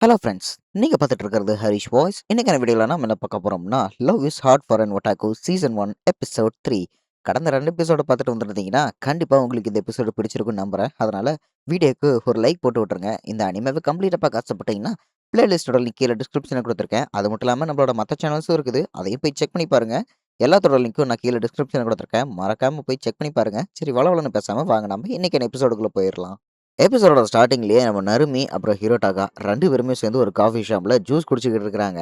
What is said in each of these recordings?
Hello friends. நீங்க பார்த்துட்டு இருக்கிறது ஹரிஷ் வாய்ஸ். இன்னைக்கான வீடியோல நாம என்ன பார்க்க போறோம்னா, love is hard for an otaku season 1 episode 3. கடந்த 2 எபிசோட பார்த்துட்டு வந்திருந்தீங்கன்னா, கண்டிப்பா உங்களுக்கு இந்த எபிசோடு பிடிச்சிருக்கும்னு நம்புறேன். அதனால வீடியோக்கு ஒரு லைக் போட்டு விட்டுருங்க. இந்த அனிமேவ கம்ப்ளீட்டா பார்க்க ஆசைப்பட்டீங்கன்னா, பிளேலிஸ்ட்டோட லிங்க் கீழ டிஸ்கிரிப்ஷன்ல குடுத்துருக்கேன். அது மட்டும் இல்லாம நம்மளோட மத்த சேனல்ஸும் இருக்குது. அதையும் போய் செக் பண்ணி பாருங்க. எல்லாத்தோட லிங்க்கும் நான் கீழ டிஸ்கிரிப்ஷன்ல குடுத்துருக்கேன். மறக்காம போய் செக் பண்ணி பாருங்க. சரி வளவளன்னு பேசாம வாங்க நம்ம இன்னைக்கான எபிசோடுக்குள்ள போயிரலாம். எபிசோடோட ஸ்டார்ட்டிங்லயே நம்ம நருமி, அப்புறம் ஹிரோடாகா 2 பேருமே சேர்ந்து ஒரு காஃபி ஷாப்ல ஜூஸ் குடிச்சுக்கிட்டு இருக்கிறாங்க.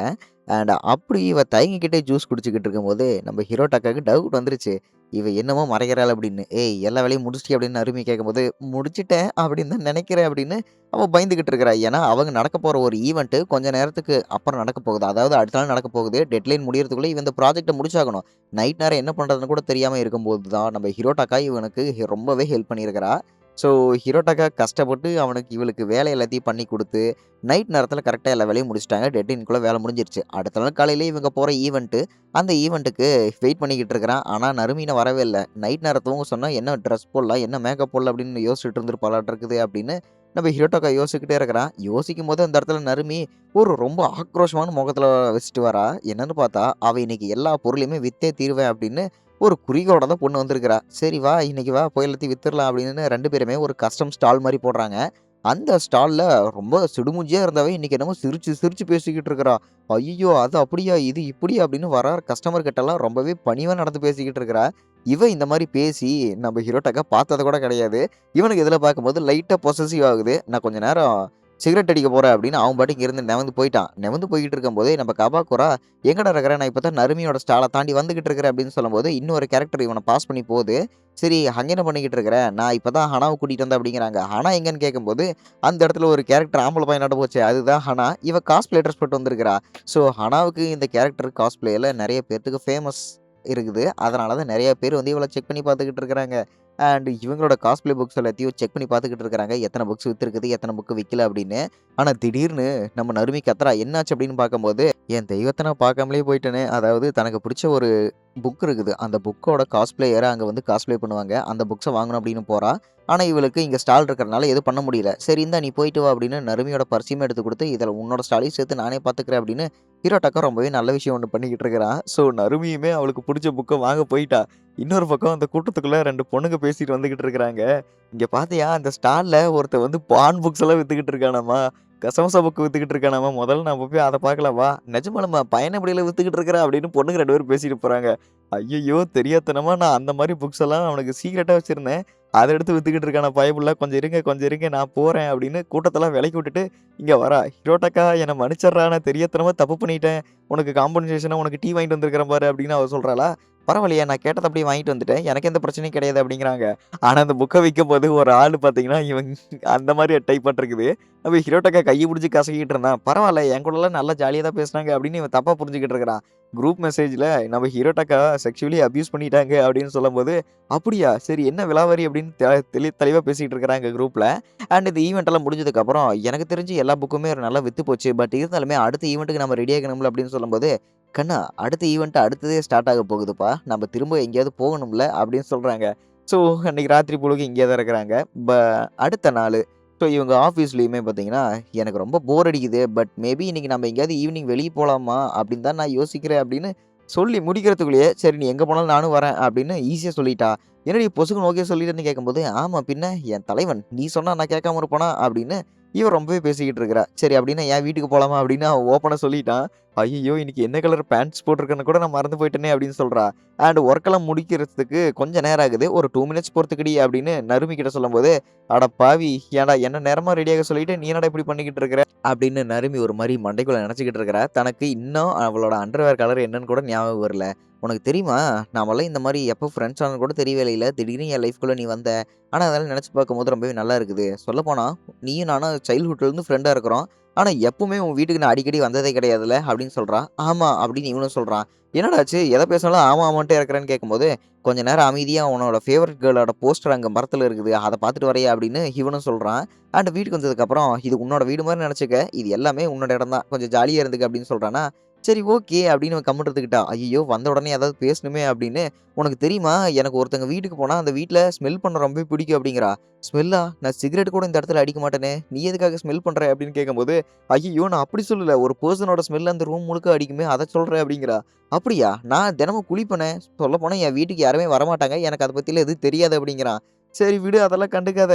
அண்ட் அப்படி இவ தயங்கிக்கிட்டே ஜூஸ் குடிச்சுக்கிட்டு இருக்கும்போது, நம்ம ஹிரோடாக்காக்கு டவுட் வந்துருச்சு. இவ என்னமோ மறைக்கிறாள் அப்படின்னு. "ஏய் எல்லா வேலையும் முடிச்சிட்டியா?" அப்படின்னு நருமி கேட்கும்போது, "முடிச்சுட்டேன் அப்படின்னு தான் நெனைக்கிறேன்" அப்படின்னு அவ பயந்துகிட்டு இருக்கிறா. ஏன்னா, அவங்க நடக்க போற ஒரு ஈவென்ட் கொஞ்ச நேரத்துக்கு அப்புறம் நடக்க போகுது. அதாவது அடுத்த நாள் நடக்க போகுது. டெட்லைன் முடியறதுக்குள்ள இவ இந்த ப்ராஜெக்ட்ட முடிச்சாகணும். நைட் நேரம் என்ன பண்றதுன்னு கூட தெரியாம இருக்கும்போது தான், நம்ம ஹிரோடாக்கா இவனுக்கு ரொம்பவே ஹெல்ப் பண்ணியிருக்கிறா. ஸோ, ஹிரோடாக்கா கஷ்டப்பட்டு இவளுக்கு வேலை எல்லாத்தையும் பண்ணி குடுத்து, நைட் நேரத்தில கரெக்ட்டா எல்லா வேலையும் முடிச்சுட்டாங்க. டெட்லைனுக்குள்ள வேலை முடிஞ்சிருச்சு. அடுத்த நாள் காலையில இவங்க போற ஈவென்ட்டு, அந்த ஈவென்ட்டுக்கு வெயிட் பண்ணிக்கிட்டு இருக்கிறான். ஆனா, நருமி இன்னும் வரவே இல்ல. நைட் நேரம் தூங்க சொன்னா, என்ன ட்ரெஸ் போடலாம்? என்ன மேக்கப் போடலாம்? அப்படின்னு யோசிச்சுட்டு இருந்திருப்பாளாட்டுருக்குது அப்படின்னு, நம்ம ஹிரோடாக்கா யோசிச்சுக்கிட்டே இருக்கிறான். யோசிக்கும்போது அந்த இடத்துல நருமி ஒரு ரொம்ப ஆக்ரோஷமான முகத்தில வச்சுட்டு வரா. என்னன்னு பார்த்தா, அவ இன்னைக்கு எல்லா பொருளையுமே வித்தே தீருவேன் அப்படின்னு ஒரு குறிக்கோளோட தான் பொண்ணு வந்திருக்கிறா. சரி வா, இன்னைக்கு வா போய் எல்லாத்தையும் வித்துறலாம் அப்படின்னு 2 பேருமே ஒரு கஸ்டம் ஸ்டால் மாரி போடுறாங்க. அந்த ஸ்டால்ல ரொம்ப சிடுமூஞ்சியா இருந்தவ இன்னைக்கு என்னமோ சிரிச்சு, சிரிச்சு பேசிக்கிட்டு இருக்கிறா. "ஐய்யய்யோ! அது அப்படியா? இது இப்படியா?" அப்படின்னு வர கஸ்டமர் கிட்டலாம் ரொம்பவே பணிவா நடந்து பேசிக்கிட்டு இருக்கிறா. இவ இந்த மாரி பேசி நம்ம ஹீரோட்டக்கா பார்த்தது கூட கிடையாது. இவனுக்கு இதில பார்க்கும்போது லைட்டா பொசசிவ் ஆகுது. "நான் கொஞ்ச நேரம் சிகரெட் அடிக்க போறேன்" அப்படின்னு அவன் பாட்டுக்கு இருந்து நெவந்து போயிட்டான். நெவந்து போய்க்கிட்டு இருக்கும்போதே நம்ம கபாக்குரா, "எங்கடா இருக்கிற? நான் இப்ப தான் நருமியோட ஸ்டால தாண்டி வந்துகிட்டு இருக்கிறேன்" அப்படின்னு சொல்லும்போது, இன்னொரு கேரக்டர் இவன பாஸ் பண்ணி போகுது. "சரி அங்க என்ன பண்ணிக்கிட்டு இருக்கிற? நான் இப்ப தான் ஹனாவ கூட்டிட்டு வந்தேன்" அப்படிங்கிறாங்க. ஹனா எங்கன்னு கேட்கும்போது, அந்த இடத்துல ஒரு கேரக்டர் ஆம்பள பையனாட்ட போச்சே, அதுதான் ஹனா. இவ காஸ்ப்ளே ட்ரெஸ் போட்டு வந்திருக்கிறா. ஸோ ஹனாவுக்கு இந்த கேரக்டர் காஸ்ப்ளேல நெறைய பேத்துக்கு ஃபேமஸ் இருக்குது. அதனால தான் நெறைய பேர் வந்து இவள செக் பண்ணி பார்த்துக்கிட்டு இருக்கிறாங்க. அண்ட் இவங்களோட காஸ்ப்ளே புக்ஸ் எல்லாத்தையும் செக் பண்ணி பார்த்துக்கிட்டு இருக்கிறாங்க. எத்தன புக்ஸ் வித்திருக்குது, எத்தன புக் விக்கல அப்படின்னு. ஆனா திடீர்னு நம்ம நருமி கத்துறா. என்னாச்சு அப்படின்னு பார்க்கும்போது, என் தெய்வத்த நான் பார்க்காமலே போயிட்டேனே! அதாவது தனக்கு பிடிச்ச ஒரு புக் இருக்குது. அந்த புக்கோட காஸ்ப்ளேயர அங்க வந்து காஸ்ப்ளே பண்ணுவாங்க. அந்த புக்ஸ வாங்கணும் அப்படின்னு போறா. ஆனா இவளுக்கு இங்க ஸ்டால் இருக்கிறனால எதுவும் பண்ண முடியல. சரி இந்தா நீ போயிட்டு வா அப்படின்னு நருமியோட பர்ஸையுமே எடுத்து குடுத்து, இதில உன்னோட ஸ்டாலையும் சேர்த்து நானே பார்த்துக்கிறேன் அப்படின்னு ஹீரோடக்கா ரொம்பவே நல்ல விஷயம் ஒண்ணு பண்ணிக்கிட்டு இருக்கிறான். ஸோ நருமியுமே அவளுக்கு புடிச்ச புக்க வாங்க போயிட்டா. இன்னொரு பக்கம் அந்த கூட்டத்துக்குள்ள 2 பொண்ணுங்க பேசிட்டு வந்துகிட்டு இருக்கிறாங்க. "இங்க பார்த்தியா அந்த ஸ்டால்ல ஒருத்தன் வந்து பான் புக்ஸ் எல்லாம் வித்துக்கிட்டு இருக்கானாமா. கசமசா புக் வித்துக்கிட்டு இருக்கானாமா. முதல்ல நம்ம போய் அத பார்க்கலாம் வா. நிஜமாலுமா பயணப்படியில வித்துக்கிட்டு இருக்கிறான்" அப்படின்னு பொண்ணுங்க 2 பேரும் பேசிட்டு போறாங்க. ஐய்யய்யோ! தெரியாத்தனமா நான் அந்த மாரி புக்ஸ் எல்லாம் அவனுக்கு சீக்ரெட்டா வச்சிருந்தேன். அத எடுத்து வித்துக்கிட்டு இருக்கானா பயப்புள்ள. கொஞ்சம் இருங்க, கொஞ்சம் இருங்க நான் போறேன் அப்படின்னு கூட்டத்தெல்லாம் விலக்கி விட்டுட்டு இங்க வரா. "ஹிரோடக்கா என்ன மன்னிச்சிடுறா. நான் தெரியாத்தனமா தப்பு பண்ணிட்டேன். உனக்கு காம்பன்சேஷனா உனக்கு டீ வாங்கிட்டு வந்திருக்கிறேன் பாரு" அப்படின்னு அவ சொல்றாளா. "பரவாயில்லையே நான் கேட்டத அப்படியே வாங்கிட்டு வந்துட்டேன். எனக்கு எந்த பிரச்சனையும் கிடையாது" அப்படிங்கிறாங்க. ஆனா அந்த புக்க விக்கும்போது ஒரு ஆளு பார்த்தீங்கன்னா, அந்த மாரி டைப் இருக்குது. அப்ப ஹிரோடக்கா கைய புடிச்சு கசக்கிட்டு இருந்தான். "பரவால்ல என் கூடலாம் நல்லா ஜாலியா தான் பேசுனாங்க" அப்படின்னு இவன் தப்பா புரிஞ்சுகிட்டு இருக்கிறான். குரூப் மெசேஜ்ல நம்ம ஹிரோடக்கா செக்சுவலி அபியூஸ் பண்ணிட்டாங்க அப்படின்னு சொல்லும்போது, "அப்படியா? சரி என்ன விலாவாரி?" அப்படின்னு தெளிவா பேசிட்டு இருக்கிறாங்க குரூப்ல. அண்ட் இந்த ஈவென்ட் எல்லாம் முடிஞ்சதுக்கப்புறம், "எனக்கு தெரிஞ்சு எல்லா புக்குமே நல்லா வித்து போச்சு. பட் இருந்தாலுமே அடுத்த ஈவென்ட்க்கு நம்ம ரெடி ஆகணும்ல" அப்படின்னு சொல்லும்போது, "கண்ணா அடுத்த ஈவென்ட் அடுத்ததே ஸ்டார்ட் ஆக போகுதுப்பா. நம்ம திரும்ப எங்கேயாவது போகணும்ல" அப்படின்னு சொல்றாங்க. ஸோ அன்னைக்கு ராத்திரி பொழுது இங்கே தான் இருக்கிறாங்க. ப அடுத்த நாளு ஸோ இவங்க ஆஃபீஸ்லயுமே பார்த்தீங்கன்னா, "எனக்கு ரொம்ப போர் அடிக்குது. பட் மேபி இன்னைக்கு நம்ம எங்கேயாவது ஈவினிங் வெளிய போலாமா? அப்படின்னு தான் நான் யோசிக்கிறேன்" அப்படின்னு சொல்லி முடிக்கிறதுக்குள்ளேயே, "சரி நீ எங்க போனாலும் நானும் வரேன்" அப்படின்னு ஈஸியா சொல்லிட்டா. "என்னடி பொசுக்குன்னு ஓகே சொல்லிட்டேன்னு" கேட்கும்போது, "ஆமா பின்ன என் தலைவன். நீ சொன்னா நான் கேட்காம இருப்பனா?" அப்படின்னு இவ ரொம்பவே பேசிக்கிட்டு இருக்கிறா. "சரி அப்படின்னா என் வீட்டுக்கு போலாமா?" அப்படின்னு அவன் ஓப்பனா சொல்லிட்டான். "ஐய்யய்யோ! இன்னைக்கு என்ன கலர் பேண்ட்ஸ் போட்டிருக்கேன்னு கூட நான் மறந்து போயிட்டேனே" அப்படின்னு சொல்றா. அண்ட் ஒர்க்கெல்லாம் முடிக்கிறதுக்கு கொஞ்சம் நேரம் ஆகுது. "ஒரு 2 மினிட்ஸ் பொறுத்துக்கடி" அப்படின்னு நருமி கிட்ட சொல்லும்போது, "அட பாவி! ஏன்டா என்ன நேரமா ரெடியாக சொல்லிட்டு, நீ என்னடா இப்படி பண்ணிக்கிட்டு இருக்கிற?" அப்படின்னு நருமி ஒரு மாரி மண்டைக்குள்ள நெனச்சுக்கிட்டு இருக்கிறா. தனக்கு இன்னும் அவளோட அண்டர்வேர் கலர் என்னன்னு கூட ஞாபகம் வரல. "உனக்கு தெரியுமா? நாமெல்லாம் இந்த மாரி எப்போ ஃப்ரெண்ட்ஸ் ஆனோம்னு கூட தெரியவே இல்ல. திடீர்னு என் லைஃப்குள்ள நீ வந்த. ஆனா அதெல்லாம் நெனச்சு பார்க்கும்போது ரொம்பவே நல்லா இருக்குது. சொல்லப்போனா நீயும் நானும் சைல்ட்ஹுட்லேருந்து ஃப்ரெண்டா இருக்கிறோம். ஆனா எப்பவுமே உன் வீட்டுக்கு நான் அடிக்கடி வந்ததே கிடையாதுல்ல" அப்படின்னு சொல்றா. "ஆமா" அப்படின்னு இவனும் சொல்றான். "என்னடா ஆச்சு? எத பேசினாலும் ஆமா ஆமான்ட்டே இருக்கிறேன்னு" கேட்கும்போது, "கொஞ்ச நேரம் அமைதியா உன்னோட ஃபேவரைட் கேர்ளோட போஸ்டர் அங்க மரத்துல இருக்குது. அத பார்த்துட்டு வரியா?" அப்படின்னு இவனும் சொல்றான். அண்ட் வீட்டுக்கு வந்ததுக்கப்புறம், "இது உன்னோட வீடு மாரி நெனச்சுக்க. இது எல்லாமே உன்னோட இடம் தான். கொஞ்சம் ஜாலியா இருந்துக்க" அப்படின்னு சொல்றானா, சரி ஓகே அப்படின்னு அவன் கம்முன்னு இருந்துக்கிட்டா. ஐய்யயோ! வந்த உடனே ஏதாவது பேசணுமே அப்படின்னு, "உனக்கு தெரியுமா? எனக்கு ஒருத்தங்க வீட்டுக்கு போனா அந்த வீட்ல ஸ்மெல் பண்ண ரொம்பவே பிடிக்கும்" அப்படிங்கிறா. "ஸ்மெல்லா? நான் சிகரெட் கூட இந்த இடத்துல அடிக்க மாட்டேனே! நீ எதுக்காக ஸ்மெல் பண்ற?" அப்படின்னு கேட்கும்போது, "ஐய்யயோ! நான் அப்படி சொல்லல. ஒரு பெர்சனோட ஸ்மெல் அந்த ரூம் முழுக்க அடிக்குமே, அத சொல்றேன்" அப்படிங்கிறா. "அப்படியா? நான் தினமும் குளிப்பனே. சொல்லப்போனா என் வீட்டுக்கு யாருமே வரமாட்டாங்க. எனக்கு அத பத்திலாம் எதுவும் தெரியாது" அப்படிங்கிறான். "சரி விடு அதெல்லாம் கண்டுக்காத.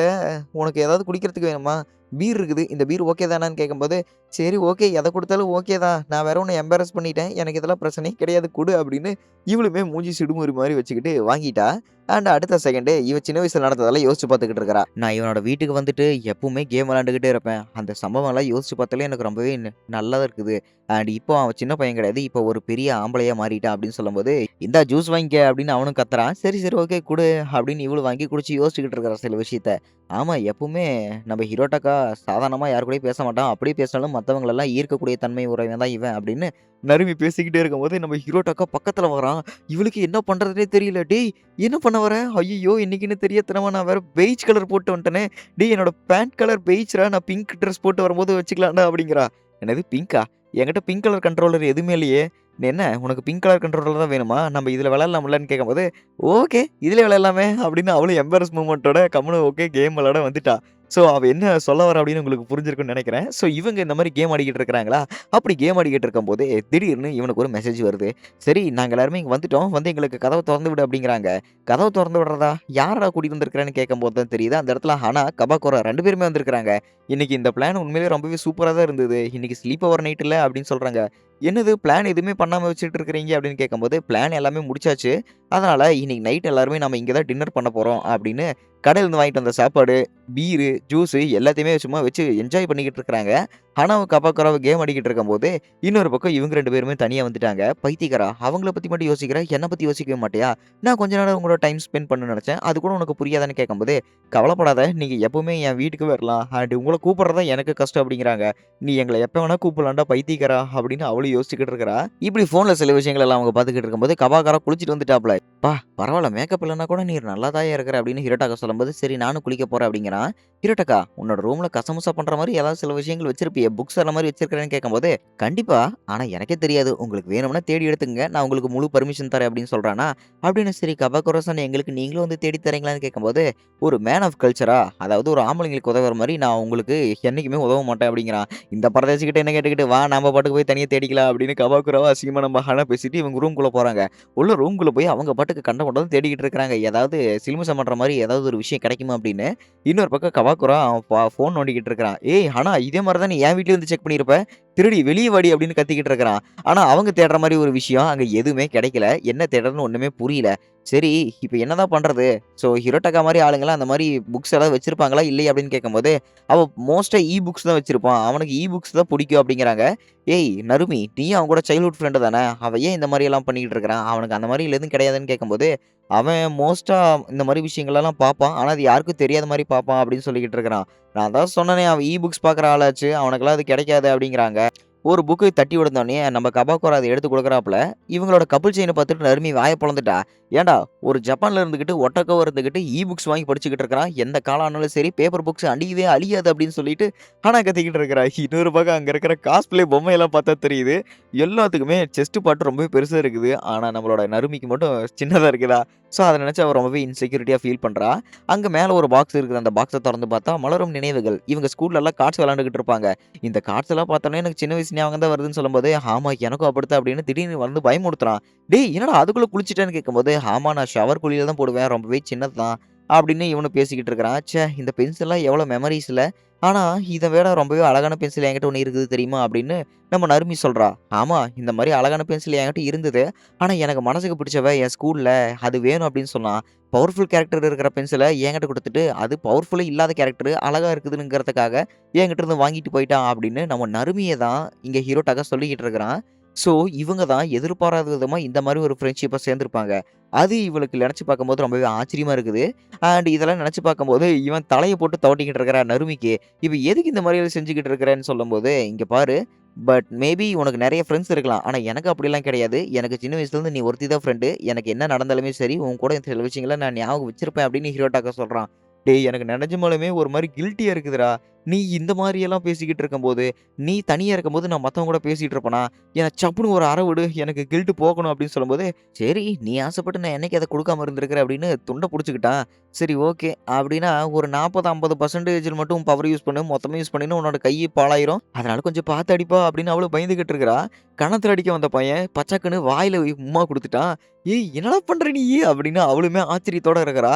உனக்கு ஏதாவது குடிக்கிறதுக்கு வேணுமா? பீர் இருக்குது. இந்த பீர் ஓகே தானான்னு" கேட்கும்போது, சரி ஓகே. எத குடுத்தாலும் ஓகே தான். நான் வேற உன்ன எம்பாரஸ் பண்ணிட்டேன். எனக்கு இதெல்லாம் பிரச்சனையே கிடையாது குடு அப்படின்னு, இவளுமே மூஞ்சி சிடுமுறி மாரி வச்சுக்கிட்டு வாங்கிட்டா. அண்ட் அடுத்த செகண்டே இவ சின்ன வயசுல நடந்ததெல்லாம் யோசிச்சு பார்த்துக்கிட்டு இருக்கிறா. நான் இவனோட வீட்டுக்கு வந்துட்டு எப்பவுமே கேம் விளையாண்டுக்கிட்டே இருப்பேன். அந்த சம்பவம்லாம் யோசிச்சு பார்த்தாலே எனக்கு ரொம்பவே நல்லா இருக்குது. அண்ட் இப்போ அவன் சின்ன பையன் கிடையாது. இப்போ ஒரு பெரிய ஆம்பளையா மாறிட்டான் அப்படின்னு சொல்லும்போது, இந்தா ஜூஸ் வாங்கிக்க அப்படின்னு அவனும் கத்துறான். சரி, சரி ஓகே குடு அப்படின்னு இவளும் வாங்கி குடிச்சு யோசிச்சுக்கிட்டு இருக்கிறா சில விஷயத்த. ஆமா. எப்பவுமே நம்ம ஹிரோட்டாக்கா சாதாரணமா யார் கூடயும் பேச மாட்டான். அப்படியே பேசினாலும் மத்தவங்களெல்லாம் ஈர்க்கக்கூடிய தன்மை உடையவன் தான் இவன் அப்படின்னு நறுமி பேசிக்கிட்டே இருக்கும்போது, நம்ம ஹீரோட்டாக்கா பக்கத்துல வரான். இவளுக்கு என்ன பண்றதுன்னே தெரியல. "டேய் என்ன பண்ண வர? ஐய்யய்யோ! இன்னைக்குன்னு தெரியாத்தனமா நான் வேற பெய்ஜ் கலர் போட்டு வந்துட்டனே. டேய் என்னோட பேண்ட் கலர் பெய்ஜ்ரா. நான் பிங்க் ட்ரெஸ் போட்டு வரும்போது வச்சுக்கலாம்டா" அப்படிங்கிறா. என்னது பிங்க்கா? என்கிட்ட பிங்க் கலர் கண்ட்ரோலர் எதுவுமே இல்லையே. என்ன உனக்கு பிங்க் கலர் கண்ட்ரோலர் தான் வேணுமா? நம்ம இதுல விளையாடலாம்லன்னு கேட்கும்போது, "ஓகே. இதுலயே விளையாடலாமே" அப்படின்னு அவளும் எம்பாரஸ் மூவ்மெண்ட்டோட கம்முனு ஓகே கேம் விளையாட வந்துட்டா. ஸோ, அவ என்ன சொல்ல வரா அப்படின்னு உங்களுக்கு புரிஞ்சிருக்கும்னு நெனைக்கிறேன். ஸோ, இவங்க இந்த மாரி கேம் ஆடிக்கிட்டு இருக்கிறாங்களா, அப்படி கேம் ஆடிக்கிட்டு இருக்கும்போதே, திடீர்னு இவனுக்கு ஒரு மெசேஜ் வருது. "சரி, நாங்க எல்லாருமே இங்க வந்துட்டோம். வந்து எங்களுக்கு கதவ தொறந்து விடு" அப்படிங்கிறாங்க. கதவ தொறந்து விடுறதா? யார்றா கூட்டிட்டு வந்திருக்கிறேன்னு கேட்கும்போது தான் தெரியுது, அந்த இடத்துல ஹனா, கபாகோரா 2 பேருமே வந்திருக்கிறாங்க. "இன்னைக்கு இந்த பிளான் உண்மையிலேயே ரொம்பவே சூப்பரா தான் இருந்தது. இன்னைக்கு ஸ்லீப் ஓவர் நைட் இல்ல" அப்படின்னு சொல்றாங்க. "என்னது பிளான் எதுவுமே பண்ணாம வச்சுட்டு இருக்கிறீங்க?" அப்படின்னு கேட்கும்போது, "பிளான் எல்லாமே முடிச்சாச்சு. அதனால இன்னைக்கு நைட் எல்லாருமே நம்ம இங்க தான் டின்னர் பண்ண போறோம்" அப்படின்னு கடையிலருந்து வாங்கிட்டு வந்த சாப்பாடு, பீரு, ஜூஸு எல்லாத்தையுமே சும்மா வச்சு என்ஜாய் பண்ணிக்கிட்டு இருக்கிறாங்க. ஹனாவும், கபாக்கோராவும் கேம் ஆடிக்கிட்டு இருக்கும்போது, இன்னொரு பக்கம் இவங்க 2 பேருமே தனியா வந்துட்டாங்க. "பைத்தியக்காரா! அவங்கள பத்தி மட்டும் யோசிக்கிற, என்ன பத்தி யோசிக்கவே மாட்டியா? நான் கொஞ்ச நேரம் உங்களோட டைம் ஸ்பெண்ட் பண்ணணும்னு நெனச்சேன். அது கூட உனக்கு புரியாதான்னு?" கேட்கும்போது, "கவலைப்படாத! நீங்க எப்பவுமே என் வீட்டுக்கு வரலாம். அண்ட் உங்கள கூப்பிடுறது தான் எனக்கு கஷ்டம்" அப்படிங்கிறாங்க. "நீ எங்கள எப்ப வேணா கூப்பிடலாம்டா பைத்தியக்காரா!" அப்படின்னு அவளும் யோசிச்சுக்கிட்டு இருக்கிறா. இப்படி ஃபோன்ல சில விஷயங்கள் எல்லாம் அவங்க பார்த்துக்கிட்டு இருக்கும்போது, கபாகாரா குளிச்சுட்டு வந்துட்டாப்ல. "அப்பா! பரவால்ல மேக்கப் இல்லன்னா கூட நீ நல்லா தான்யா இருக்கிற" அப்படின்னு ஹிரோட்டாக்க சொல்லும்போது, "சரி நானும் குளிக்க போறேன்" அப்படிங்கிறான். "ஹிரோட்டக்கா, உன்னோட ரூம்ல கசமுசா பண்ற மாரி ஏதாவது சில விஷயங்கள் வச்சிருப்பியே, புக்ஸ் அந்த மாரி வச்சிருக்கிறேன்னு" கேட்கும்போது, "கண்டிப்பா. ஆனா எனக்கே தெரியாது. உங்களுக்கு வேணும்னா தேடி எடுத்துக்கங்க. நான் உங்களுக்கு முழு பர்மிஷன் தரேன்" அப்படின்னு சொல்றானா. அப்படின்னு சரி கபாகோரோ-சான் எங்களுக்கு நீங்களும் வந்து தேடி தரீங்களான்னு கேட்கும்போது, "ஒரு மேன் ஆஃப் கல்ச்சரா, அதாவது ஒரு ஆம்பளைங்களுக்கு உதவுற மாரி நான் உங்களுக்கு என்னைக்குமே உதவ மாட்டேன்" அப்படிங்கிறான். இந்த பரதேசிகிட்ட என்ன கேட்டுக்கிட்டு, "வா நம்ம பாட்டுக்கு போய் தனியா தேடிக்கலாம்" அப்படின்னு கபாகுராவ அசிங்கமா நம்ம ஹனா பேசிட்டு இவங்க ரூம்குள்ள போறாங்க. உள்ள ரூம்குள்ள போய் அவங்க பாட்டுக்கு கண்ட கொண்டது தேடிக்கிட்டு இருக்கிறாங்க. ஏதாவது சிலுமிசம் பண்ற மாரி ஏதாவது ஒரு விஷயம் கிடைக்குமா அப்படின்னு. இன்னொரு பக்கம் கவாக்குரா அவன் ஃபோன் நோண்டிக்கிட்டு இருக்கிறான். "ஏய் ஹனா இதே மாரி தான் நீ என் வீட்லயும் வந்து செக் பண்ணியிருப்ப. திருடி வெளிய வாடி" அப்படின்னு கத்திக்கிட்டு இருக்கிறான். ஆனா அவங்க தேடுற மாரி ஒரு விஷயம் அங்க எதுவுமே கிடைக்கல. என்ன தேடுறதுன்னு ஒண்ணுமே புரியல. சரி இப்ப என்னதான் பண்றது? ஸோ ஹிரோட்டகா மாரி ஆளுங்கலாம் அந்த மாரி புக்ஸ் ஏதாவது வச்சிருப்பாங்களா? இல்லையா? அப்படின்னு கேட்கும்போது, அவன் மோஸ்ட்டா புக்ஸ் தான் வச்சிருப்பான். அவனுக்கு புக்ஸ் தான் புடிக்கும் அப்படிங்கிறாங்க. "ஏய் நருமி, நீயும் அவன் கூட சைல்ட்ஹுட் ஃப்ரெண்டு தானே? அவன் ஏன் இந்த மாரியெல்லாம் பண்ணிக்கிட்டு இருக்கிறான்? அவனுக்கு அந்த மாரி எதுவும் கிடையாதுன்னு" கேட்கும்போது, அவன் மோஸ்ட்டா இந்த மாரி விஷயங்களெல்லாம் பார்ப்பான். ஆனா, அது யாருக்கும் தெரியாத மாரி பார்ப்பான் அப்படின்னு சொல்லிக்கிட்டு இருக்கிறான். நான் தான் சொன்னனே, அவன் புக்ஸ் பார்க்குற ஆளாச்சு. அவனுக்கெல்லாம் அது கிடைக்காது அப்படிங்கிறாங்க. ஒரு புக்கு தட்டி விழுந்தோனே, நம்ம கபாக்கோரா அத எடுத்து குடுக்குறாப்புல. இவங்களோட கப்புள் செயின பார்த்துட்டு நருமி வாய பொளந்துட்டா. "ஏன்டா ஒரு ஜப்பான்ல இருந்துகிட்டு, ஒட்டகம் இருந்துகிட்டு, புக்ஸ் வாங்கி படிச்சுக்கிட்டு இருக்கிறான். எந்த காலம் ஆனாலும் சரி, பேப்பர் புக்ஸ் அழியவே அழியாது" அப்படின்னு சொல்லிட்டு ஹனா கத்திக்கிட்டு இருக்கிறா. இன்னொரு பக்கம் அங்க இருக்கிற காஸ்ப்ளே பொம்மையெல்லாம் பார்த்தா தெரியுது. எல்லாத்துக்குமே செஸ்ட் பார்ட் ரொம்பவே பெருசா இருக்குது. ஆனா, நம்மளோட நருமிக்கு மட்டும் சின்னதா இருக்குதா? ஸோ, அத நினைச்சு அவ ரொம்பவே இன்செக்யூரிட்டியா ஃபீல் பண்றா. அங்க மேல ஒரு பாக்ஸ் இருக்குது. அந்த பாக்ஸ தொறந்து பார்த்தா, மலரும் நினைவுகள். இவங்க ஸ்கூல்லலாம் கார்ட்ஸ் விளையாண்டுகிட்டு இருப்பாங்க. இந்த கார்ட்ஸ் எல்லாம் பார்த்தோனே எனக்கு சின்ன வயசு ஞாபகம் தான் வருதுன்னு சொல்லும்போது, "ஆமா எனக்கும் அப்படித்தான்" அப்படின்னு திடீர்னு வந்து பயமுறுத்துறான். "டேய் என்னடா அதுக்குள்ள குளிச்சுட்டேன்னு?" கேட்கும்போது, "ஆமா நான் ஷவர் குழியில தான் போடுவேன். ரொம்பவே சின்னது தான்" அப்படின்னு இவனும் பேசிக்கிட்டு இருக்கிறான். ச்சே! இந்த பென்சில்லாம் எவ்வளோ மெமரீஸ்ல. ஆனா, இத விட ரொம்பவே அழகான பென்சில் என்கிட்ட ஒண்ணு இருக்குது தெரியுமா? அப்படின்னு நம்ம நருமி சொல்றா. "ஆமா இந்த மாரி அழகான பென்சில் என்கிட்ட இருந்தது. ஆனா, எனக்கு மனசுக்கு பிடிச்சவ என் ஸ்கூல்ல அது வேணும்" அப்படின்னு சொன்னான். பவர்ஃபுல் கேரக்டர் இருக்கிற பென்சில என்கிட்ட குடுத்துட்டு, அது பவர்ஃபுல்லே இல்லாத கேரக்டர் அழகா இருக்குதுங்கிறதுக்காக என்கிட்ட இருந்து வாங்கிட்டு போயிட்டான் அப்படின்னு நம்ம நருமிய தான் இங்க ஹீரோட்டாக சொல்லிக்கிட்டு இருக்கிறான். ஸோ, இவங்க தான் எதிர்பாராத விதமா இந்த மாரி ஒரு ஃப்ரெண்ட்ஷிப்பா சேர்ந்திருப்பாங்க. அது இவளுக்கு நெனச்சு பார்க்கும்போது ரொம்பவே ஆச்சரியமா இருக்குது. அண்ட் இதெல்லாம் நெனச்சு பார்க்கும்போது, இவன் தலைய போட்டு துவட்டிக்கிட்டு இருக்கிறான் நருமிக்கு. "இவ எதுக்கு இந்த மாரியெல்லாம் செஞ்சுக்கிட்டு இருக்கிறன்னு?" சொல்லும்போது, "இங்க பாரு, பட் மேபி உனக்கு நெறைய ஃப்ரெண்ட்ஸ் இருக்கலாம். ஆனா எனக்கு அப்படிலாம் கிடையாது. எனக்கு சின்ன வயசுலேருந்து நீ ஒருத்தி தான் ஃப்ரெண்டு. எனக்கு என்ன நடந்தாலுமே சரி, உன் கூட சில விஷயங்கள நான் ஞாபகம் வச்சிருப்பேன்" அப்படின்னு ஹிரோட்டாக்கா சொல்றான். "டேய் எனக்கு நெனஜமாலுமே ஒரு மாரி கில்ட்டியா இருக்குதுடா. நீ இந்த மாரியெல்லாம் பேசிக்கிட்டு இருக்கும்போது, நீ தனியா இருக்கும்போது நான் மத்தவங்க கூட பேசிட்டு இருப்பேனா? என்ன சப்புன்னு ஒரு அற விடு. எனக்கு கில்ட் போகணும் அப்படின்னு சொல்லும்போது, சரி நீ ஆசைப்பட்டு நான் என்னைக்கு அத குடுக்காம இருந்திருக்கிறேன் அப்படின்னு துண்ட புடிச்சுக்கிட்டான். சரி ஓகே. அப்படின்னா ஒரு 40, 50% மட்டும் பவர் யூஸ் பண்ணு. மொத்தமா யூஸ் பண்ணீன்னா உன்னோட கை பாழாயிரும். அதனால கொஞ்சம் பார்த்து அடிப்பா அப்படின்னு அவளும் பயந்துகிட்டு இருக்கிறா. கன்னத்துல அடிக்க வந்த பையன் பச்சக்குன்னு வாயில உம்மா குடுத்துட்டான். "ஏய் என்னடா பண்ற நீயி?" அப்படின்னு அவளுமே ஆச்சரியத்தோட இருக்கிறா.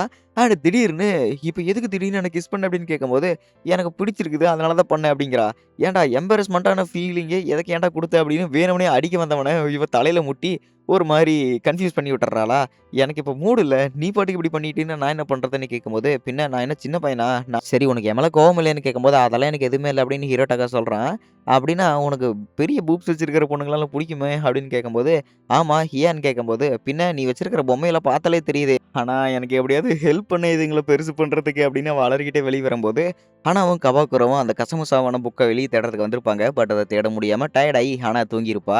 திடீர்னு, "இப்ப எதுக்கு திடீர்னு என்ன கிஸ் பண்ண?" அப்படின்னு கேட்கும்போது, "எனக்கு பிடிச்சிருக்குது. அதனால தான் பண்ணேன்." அப்படிங்கிறா. ஏன்டா எம்பரஸ்மென்ட்டான ஃபீலிங்கே எதுக்கு ஏன்டா குடுத்த? அப்படின்னு வேணும்னே அடிக்க வந்தவன இவ தலையில முட்டி ஒரு மாரி கன்ஃப்யூஸ் பண்ணி விட்டுர்றாளா? எனக்கு இப்ப மூடு இல்ல. நீ பாட்டுக்கு இப்படி பண்ணிட்டீன்னா நான் என்ன பண்றதுன்னு கேட்கும்போது, "பின்ன நான் என்ன சின்ன பையனா? சரி உனக்கு என் மேல கோவம் இல்லையான்னு கேட்கும்போது, "அதெல்லாம் எனக்கு எதுவுமே இல்ல." அப்படின்னு ஹீரோட்டாக்கா சொல்றான். அப்படின்னா, "உனக்கு பெரிய பூப்ஸ் வச்சிருக்கிற பொண்ணுங்களலாம் புடிக்குமே?" அப்படின்னு கேட்கும்போது, "ஆமா. ஏன்னு?" கேட்கும்போது, "பின்ன நீ வச்சிருக்கிற பொம்மையெல்லாம் பார்த்தாலே தெரியுதே. ஆனா எனக்கு எப்படியாவது ஹெல்ப் பண்ணு இதுங்கள பெருசு பண்றதுக்கு." அப்படின்னு அவ அலறிக்கிட்டே வெளிய வரும்போது, ஹனாவும், கபாக்குறவும் அந்த கசமுசாவான புக்க வெளிய தேடுறதுக்கு வந்திருப்பாங்க. பட் அத தேட முடியாம டயர்ட் ஆயி ஹனா தூங்கியிருப்பா.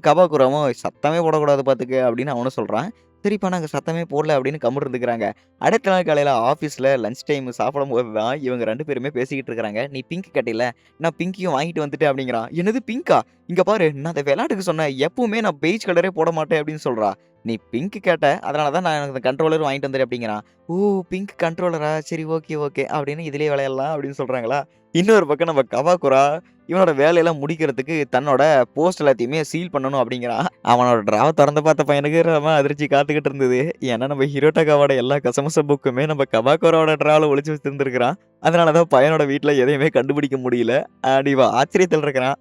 கபாக்குறவும், "சத்தமே போடக்கூடாது பார்த்துக்க." அப்படின்னு அவனும் சொல்றான். சரிப்பா நாங்க சத்தமே போடல அப்படின்னு கம்முனு இருந்துக்கிறாங்க. அடுத்த நாள் காலையில ஆஃபீஸ்ல லஞ்ச் டைம் சாப்பிடும்போது தான் இவங்க 2 பேருமே பேசிக்கிட்டு இருக்கிறாங்க. "நீ பிங்க் கேட்டீல்ல, நான் பிங்க்கையும் வாங்கிட்டு வந்துட்டேன்." அப்படிங்கிறான். "என்னது பிங்க்கா? இங்க பாரு நான் அத விளையாட்டுக்கு சொன்னேன். எப்பவுமே நான் பெய்ஜ் கலரே போட மாட்டேன்." அப்படின்னு சொல்றா. "நீ பிங்க் கேட்ட. அதனால தான் நான் அந்த கண்ட்ரோலர் வாங்கிட்டு வந்துட்டேன்." அப்படிங்கிறான். "ஓ! பிங்க் கண்ட்ரோலரா? சரி ஓகே, ஓகே." அப்படின்னு இதிலேயே விளையாடலாம் அப்படின்னு சொல்றாங்களா. இன்னொரு பக்கம் நம்ம கவாக்குரா இவனோட வேலையெல்லாம் முடிக்கிறதுக்கு தன்னோட போஸ்ட் எல்லாத்தையுமே சீல் பண்ணணும் அப்படிங்கிறான். அவனோட டிராவ தொறந்து பார்த்த பையனுக்கு செம அதிர்ச்சி காத்துக்கிட்டு இருந்தது. ஏன்னா நம்ம ஹிரோட்டகாவோட எல்லா கசமுச புக்குமே நம்ம கபாக்குரோவோட டிராவல ஒளிச்சு வச்சிருந்திருக்கிறான். அதனால தான் பையனோட வீட்ல எதையுமே கண்டுபிடிக்க முடியல. இவன் ஆச்சரியத்துல இருக்கிறான்.